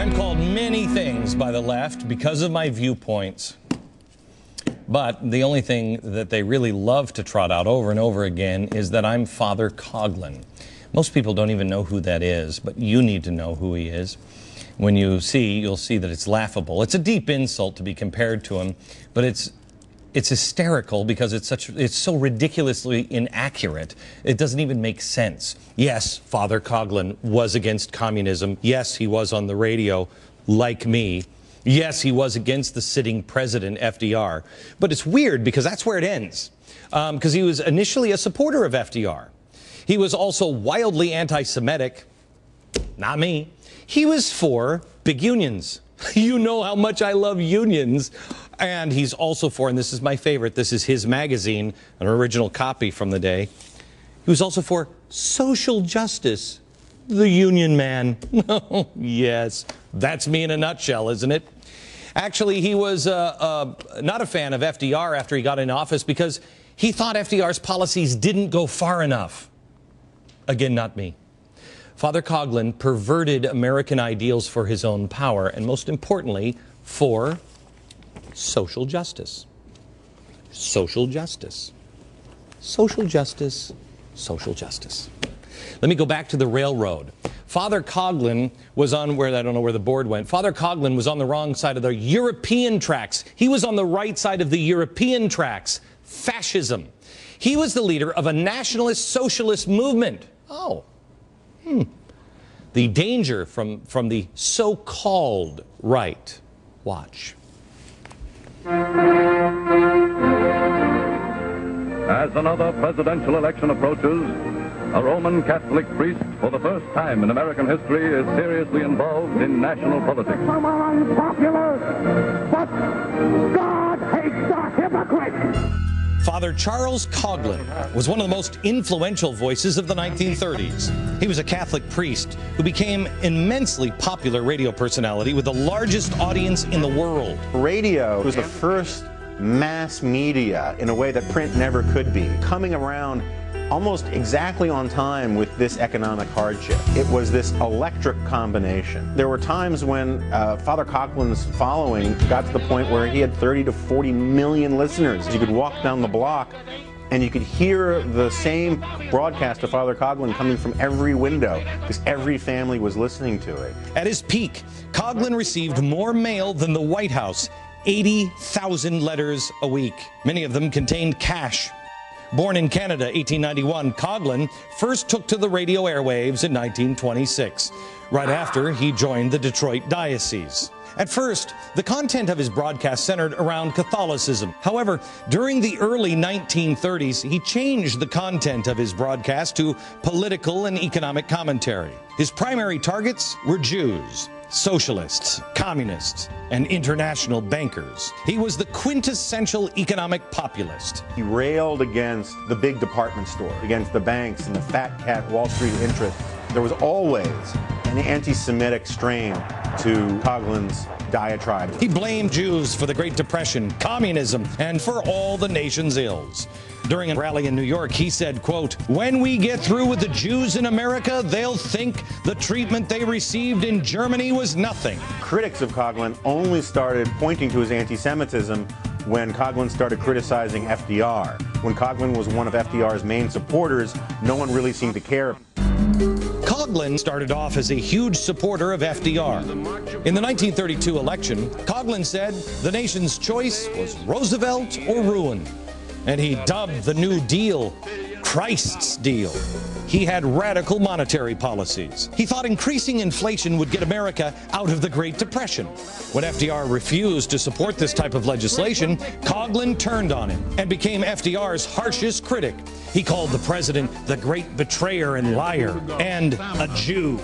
I'm called many things by the left because of my viewpoints. But the only thing that they really love to trot out over and over again is that I'm Father Coughlin. Most people don't even know who that is, but you need to know who he is. When you'll see that it's laughable. It's a deep insult to be compared to him, but it's hysterical because it's so ridiculously inaccurate. It doesn't even make sense. Yes, Father Coughlin was against communism. Yes, he was on the radio, like me. Yes, he was against the sitting president, FDR. But it's weird because that's where it ends. Because he was initially a supporter of FDR. He was also wildly anti-Semitic. Not me. He was for big unions. You know how much I love unions. And he's also for, and this is my favorite, this is his magazine, an original copy from the day. He was also for social justice. The union man. Oh, yes. That's me in a nutshell, isn't it? Actually, he was not a fan of FDR after he got in office because he thought FDR's policies didn't go far enough. Again, not me. Father Coughlin perverted American ideals for his own power, and most importantly, for social justice. Social justice. Social justice. Social justice. Let me go back to the railroad. Father Coughlin was on where, I don't know where the board went. Father Coughlin was on the wrong side of the European tracks. He was on the right side of the European tracks. Fascism. He was the leader of a nationalist socialist movement. Oh. The danger from the so-called right. Watch. As another presidential election approaches, a Roman Catholic priest, for the first time in American history, is seriously involved in national politics. Some are unpopular, but God hates a hypocrite. Father Charles Coughlin was one of the most influential voices of the 1930s. He was a Catholic priest who became immensely popular radio personality with the largest audience in the world. Radio was the first mass media in a way that print never could be, coming around almost exactly on time with this economic hardship. It was this electric combination. There were times when Father Coughlin's following got to the point where he had 30 to 40 million listeners. You could walk down the block and you could hear the same broadcast of Father Coughlin coming from every window because every family was listening to it. At his peak, Coughlin received more mail than the White House, 80,000 letters a week. Many of them contained cash. Born in Canada, 1891, Coughlin first took to the radio airwaves in 1926. Right after, he joined the Detroit Diocese. At first, the content of his broadcast centered around Catholicism. However, during the early 1930s, he changed the content of his broadcast to political and economic commentary. His primary targets were Jews, socialists, communists, and international bankers. He was the quintessential economic populist. He railed against the big department store, against the banks and the fat cat Wall Street interests. There was always an anti-Semitic strain to Coughlin's diatribe. He blamed Jews for the Great Depression, communism, and for all the nation's ills. During a rally in New York, he said, quote, "When we get through with the Jews in America, they'll think the treatment they received in Germany was nothing." Critics of Coughlin only started pointing to his anti-Semitism when Coughlin started criticizing FDR. When Coughlin was one of FDR's main supporters, no one really seemed to care. Coughlin started off as a huge supporter of FDR. In the 1932 election, Coughlin said the nation's choice was Roosevelt or ruin. And he dubbed the New Deal Christ's deal. He had radical monetary policies. He thought increasing inflation would get America out of the Great Depression. When FDR refused to support this type of legislation, Coughlin turned on him and became FDR's harshest critic. He called the president the great betrayer and liar and a Jew.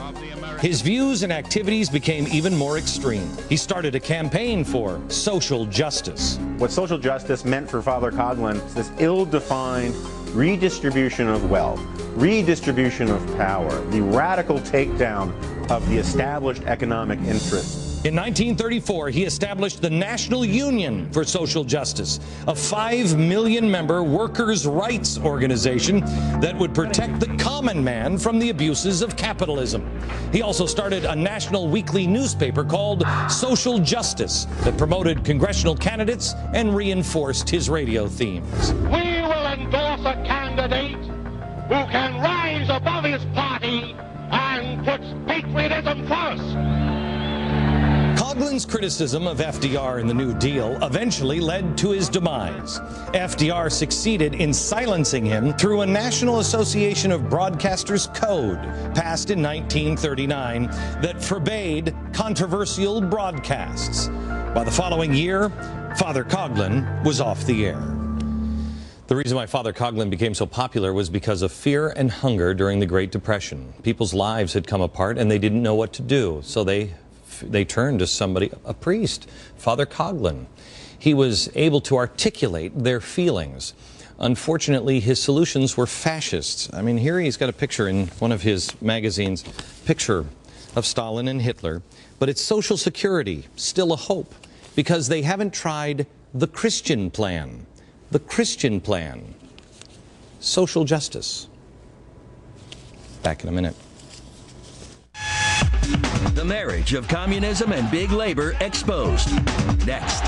His views and activities became even more extreme. He started a campaign for social justice. What social justice meant for Father Coughlin is this ill-defined redistribution of wealth, redistribution of power, the radical takedown of the established economic interests In 1934, he established the National Union for Social Justice, a 5 million-member workers' rights organization that would protect the common man from the abuses of capitalism. He also started a national weekly newspaper called Social Justice that promoted congressional candidates and reinforced his radio themes. We will endorse a candidate who can rise above his party and puts patriotism first. Coughlin's criticism of FDR in the New Deal eventually led to his demise. FDR succeeded in silencing him through a National Association of Broadcasters Code passed in 1939 that forbade controversial broadcasts. By the following year, Father Coughlin was off the air. The reason why Father Coughlin became so popular was because of fear and hunger during the Great Depression. People's lives had come apart and they didn't know what to do, so they turned to somebody, a priest, Father Coughlin. He was able to articulate their feelings. Unfortunately, his solutions were fascists. I mean, here he's got a picture in one of his magazines, picture of Stalin and Hitler, but it's Social Security, still a hope, because they haven't tried the Christian plan. The Christian plan. Social justice. Back in a minute. The marriage of communism and big labor exposed. Next.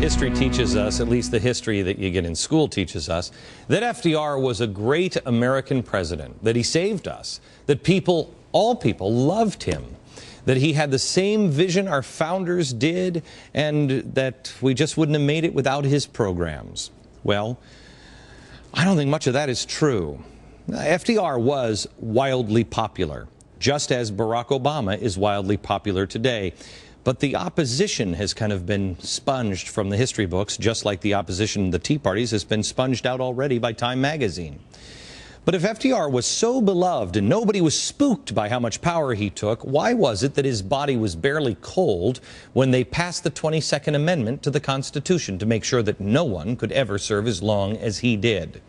History teaches us, at least the history that you get in school teaches us, that FDR was a great American president, that he saved us, that people, all people, loved him, that he had the same vision our founders did, and that we just wouldn't have made it without his programs. Well, I don't think much of that is true. FDR was wildly popular, just as Barack Obama is wildly popular today. But the opposition has kind of been sponged from the history books, just like the opposition, the Tea Parties, has been sponged out already by Time magazine. But if FDR was so beloved and nobody was spooked by how much power he took, why was it that his body was barely cold when they passed the 22nd Amendment to the Constitution to make sure that no one could ever serve as long as he did?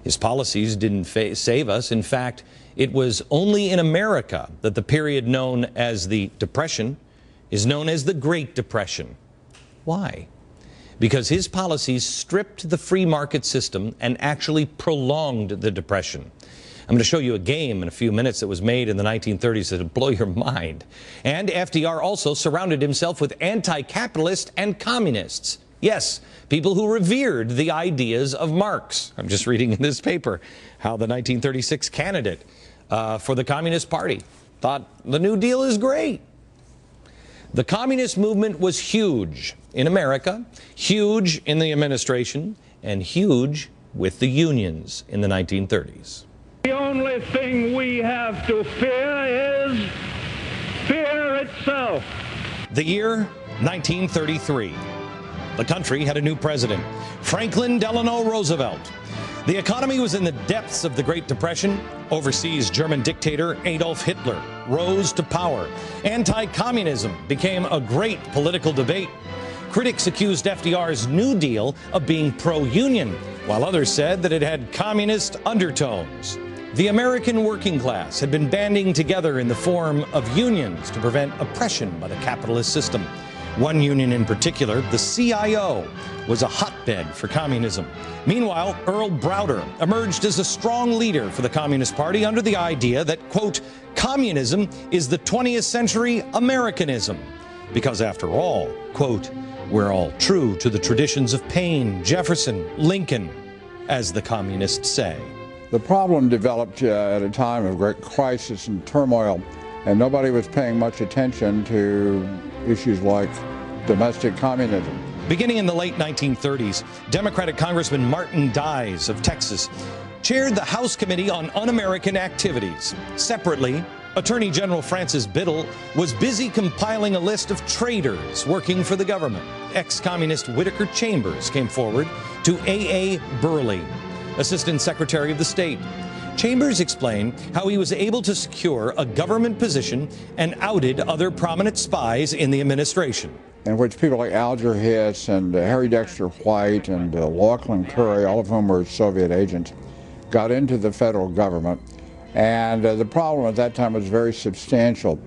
His policies didn't save us. In fact, it was only in America that the period known as the Depression is known as the Great Depression. Why? Because his policies stripped the free market system and actually prolonged the Depression. I'm going to show you a game in a few minutes that was made in the 1930s that will blow your mind. And FDR also surrounded himself with anti-capitalist and communists. Yes, people who revered the ideas of Marx. I'm just reading in this paper how the 1936 candidate for the Communist Party thought the New Deal is great. The communist movement was huge in America, huge in the administration, and huge with the unions in the 1930s. The only thing we have to fear is fear itself. The year 1933. The country had a new president, Franklin Delano Roosevelt. The economy was in the depths of the Great Depression. Overseas, German dictator Adolf Hitler rose to power. Anti-communism became a great political debate. Critics accused FDR's New Deal of being pro-union, while others said that it had communist undertones. The American working class had been banding together in the form of unions to prevent oppression by the capitalist system. One union in particular, the CIO, was a hotbed for communism. Meanwhile, Earl Browder emerged as a strong leader for the Communist Party under the idea that, quote, communism is the 20th century Americanism. Because after all, quote, we're all true to the traditions of Paine, Jefferson, Lincoln, as the communists say. The problem developed at a time of great crisis and turmoil, and nobody was paying much attention to issues like domestic communism. Beginning in the late 1930s, Democratic Congressman Martin Dies of Texas chaired the House Committee on Un-American Activities. Separately, Attorney General Francis Biddle was busy compiling a list of traitors working for the government. Ex-communist Whittaker Chambers came forward to A.A. Burley, Assistant Secretary of the State. Chambers explained how he was able to secure a government position and outed other prominent spies in the administration. in which people like Alger Hiss and Harry Dexter White and Lachlan Curry, all of whom were Soviet agents, got into the federal government. And the problem at that time was very substantial.